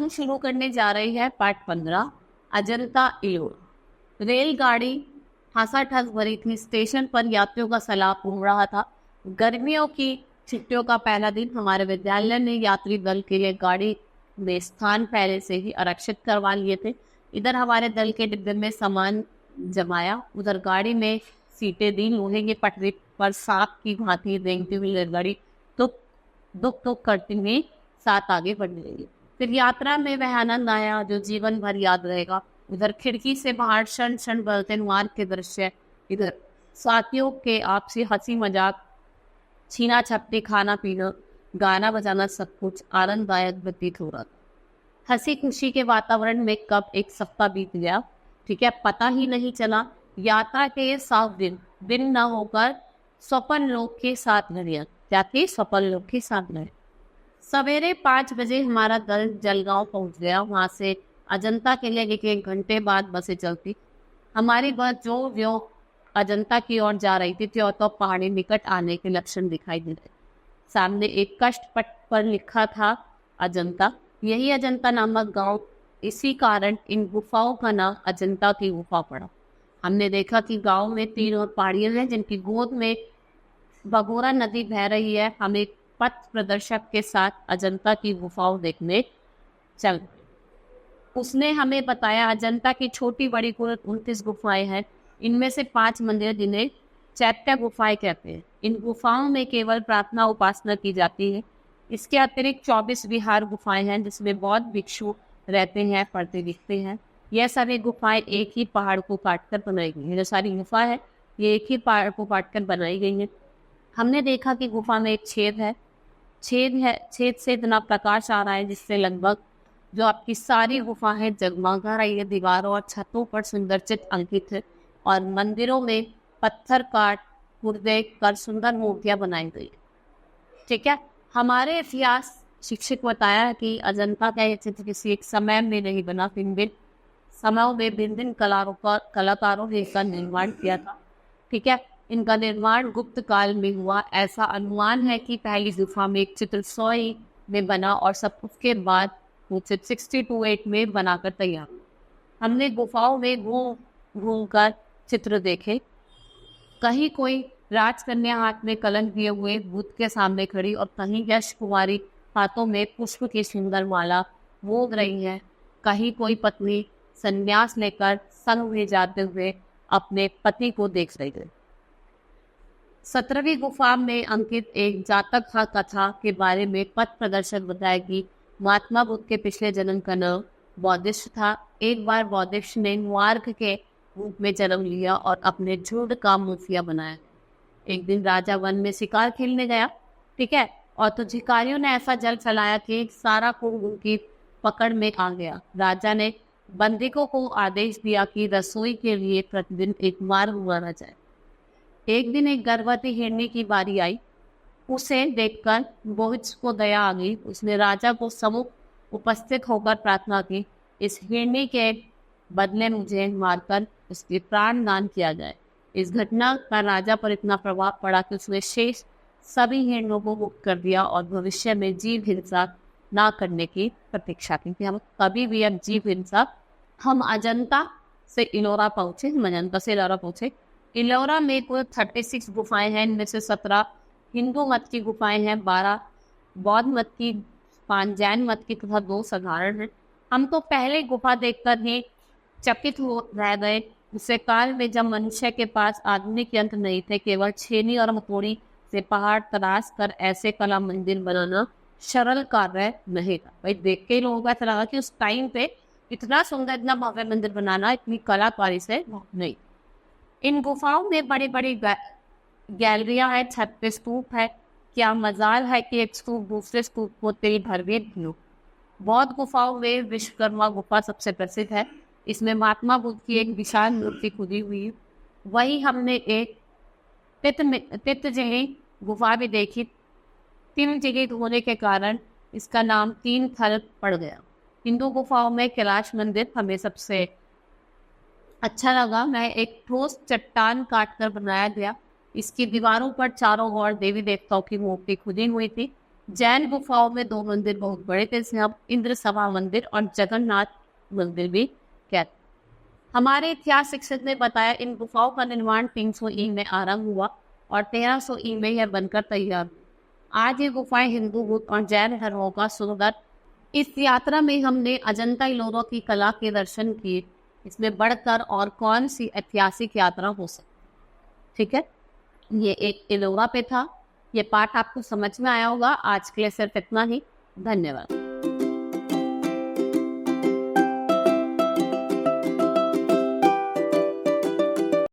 शुरू करने जा रही है पार्ट 15 अजंता एलोरा। रेलगाड़ी ठासाठस भरी थी। स्टेशन पर यात्रियों का सैलाब उमड़ रहा था। गर्मियों की छुट्टियों का पहला दिन। हमारे विद्यालय ने यात्री दल के लिए गाड़ी में स्थान पहले से ही आरक्षित करवा लिए थे। इधर हमारे दल के डिब्बे में सामान जमाया, उधर गाड़ी में सीटें दी। लोहे की पटरी पर सांप की भांति रेंगती हुई रेलगाड़ी दुख करते हुए साथ आगे बढ़ने लगी। फिर यात्रा में वह आनंद आया जो जीवन भर याद रहेगा। उधर खिड़की से बाहर क्षण क्षण बदलते मार्ग के दृश्य, इधर साथियों के आपसी हंसी मजाक, छीना झपटी, खाना पीना, गाना बजाना, सब कुछ आनंददायक व्यतीत हो रहा था। हंसी खुशी के वातावरण में कब एक सप्ताह बीत गया, ठीक है, पता ही नहीं चला। यात्रा के ये 7 दिन न होकर स्वप्न लोक के साथ घड़ियां क्या थी, स्वप्न लोक के साथ घड़ियां। सवेरे 5 बजे हमारा दल जलगांव पहुंच गया। वहां से अजंता के लिए 1 घंटे बाद बसें चलती। हमारी बस जो अजंता की ओर जा रही थी, त्यों तो पहाड़ी निकट आने के लक्षण दिखाई दे रहे। सामने एक कष्ट पट पर लिखा था अजंता। यही अजंता नामक गांव, इसी कारण इन गुफाओं का नाम अजंता की गुफा पड़ा। हमने देखा कि गांव में 3 और पहाड़ियां हैं जिनकी गोद में भगोरा नदी बह रही है। हम एक पथ प्रदर्शक के साथ अजंता की गुफाओं देखने चल। उसने हमें बताया अजंता की छोटी बड़ी कुल 29 गुफाएं हैं। इनमें से 5 मंदिर जिन्हें चैत्य गुफाएं कहते हैं। इन गुफाओं में केवल प्रार्थना उपासना की जाती है। इसके अतिरिक्त 24 विहार गुफाएं हैं जिसमें बौद्ध भिक्षु रहते हैं, पढ़ते लिखते हैं। यह सारी गुफाएं एक ही पहाड़ को काटकर बनाई गई हैं। जो सारी गुफा है ये एक ही पहाड़ को काटकर बनाई गई है। हमने देखा कि गुफा में एक छेद है। छेद से इतना प्रकाश आ रहा है जिससे लगभग जो आपकी सारी गुफा है जगमगा रही है। दीवारों और छतों पर सुंदर चित्र अंकित है और मंदिरों में पत्थर काट गुर्दे कर सुंदर मूर्तियां बनाई गई। ठीक है, हमारे इतिहास शिक्षक बताया कि अजंता का यह चित्र किसी एक समय में नहीं बना, भिन्न समयों में भिन्न कलाकारों ने इसका निर्माण किया था। ठीक है, इनका निर्माण गुप्त काल में हुआ। ऐसा अनुमान है कि पहली गुफा में एक चित्र 100 में बना और सब उसके बाद वो चित्र 60 to 8 में बनाकर तैयार। हमने गुफाओं में घूम कर चित्र देखे। कहीं कोई राजकन्या हाथ में कलंक दिए हुए बुद्ध के सामने खड़ी और कहीं यश कुमारी हाथों में पुष्प की सुंदर माला मोद रही है। कहीं कोई पत्नी संन्यास लेकर संग में जाते हुए अपने पति को देख रही है। 17वीं गुफा में अंकित एक जातक कथा के बारे में पथ प्रदर्शक बताया कि महात्मा बुद्ध के पिछले जन्म का नाम बौद्धिष्ट था। एक बार बौद्धिष्ट ने मार्ग के रूप में जन्म लिया और अपने झुंड का मुखिया बनाया। एक दिन राजा वन में शिकार खेलने गया, ठीक है, और तो शिकारियों ने ऐसा जल चलाया कि सारा कुंभ उनकी पकड़ में आ गया। राजा ने बंदिकों को आदेश दिया कि रसोई के लिए प्रतिदिन एक मार्ग माना जाए। एक दिन एक गर्भवती हिरनी की बारी आई। उसे देखकर बोहित्स को दया आ गई। उसने राजा को सम्मुख उपस्थित होकर प्रार्थना की, इस हिरनी के बदले मुझे मारकर उसके प्राण दान किया जाए। इस घटना का राजा पर इतना प्रभाव पड़ा कि उसने शेष सभी हिरणों को मुक्त कर दिया और भविष्य में जीव हिंसा ना करने की प्रतीक्षा की कि हम कभी भी अब जीव हिंसा। हम अजंता से इलोरा पहुंचे। अजंता से इलोरा पहुंचे। इलोरा में कुल 36 गुफाएं हैं। इनमें से 17 हिंदू मत की गुफाएं हैं, 12 बौद्ध मत की, 5 जैन मत की तथा 2 साधारण हैं। हम तो पहले गुफा देखकर ही चकित हो रह गए। उससे काल में जब मनुष्य के पास आधुनिक यंत्र नहीं थे, केवल छेनी और हथौड़ी से पहाड़ तराश कर ऐसे कला मंदिर बनाना सरल कार्य नहीं था। भाई देख के लोगों को ऐसा लगा कि उस टाइम पे इतना सुंदर, इतना भव्य मंदिर बनाना इतनी कलाकारी से नहीं। इन गुफाओं में बड़ी बड़ी गैलरियां हैं, छत पे स्तूप है। क्या मजाल है कि एक स्तूप दूसरे स्तूप को तेल भरवे लो। बौद्ध गुफाओं में विश्वकर्मा गुफा सबसे प्रसिद्ध है। इसमें महात्मा बुद्ध की एक विशाल मूर्ति खुदी हुई है। वही हमने एक तित जही गुफा भी देखी। 3 जगह होने के कारण इसका नाम 3 थल पड़ गया। हिंदू गुफाओं में कैलाश मंदिर हमें सबसे अच्छा लगा। मैं एक ठोस चट्टान काटकर बनाया गया। इसकी दीवारों पर चारों ओर देवी देवताओं की मूर्ति खुदी हुई थी। जैन गुफाओं में 2 मंदिर बहुत बड़े थे, जिसे हम इंद्र सभा मंदिर और जगन्नाथ मंदिर भी कहते। हमारे इतिहास शिक्षक ने बताया इन गुफाओं का निर्माण 300 ई में आरंभ हुआ और 1300 ई में यह बनकर तैयार हुई। आज ये गुफाएं हिंदू, बुद्ध और जैन धर्मों का सुंदर। इस यात्रा में हमने अजंता इलोरा की कला के दर्शन किए। इसमें बढ़कर और कौन सी ऐतिहासिक यात्रा हो सकती। ठीक है, ये एक इलोरा पे था। ये पाठ आपको समझ में आया होगा। आज के लिए सिर्फ इतना ही। धन्यवाद।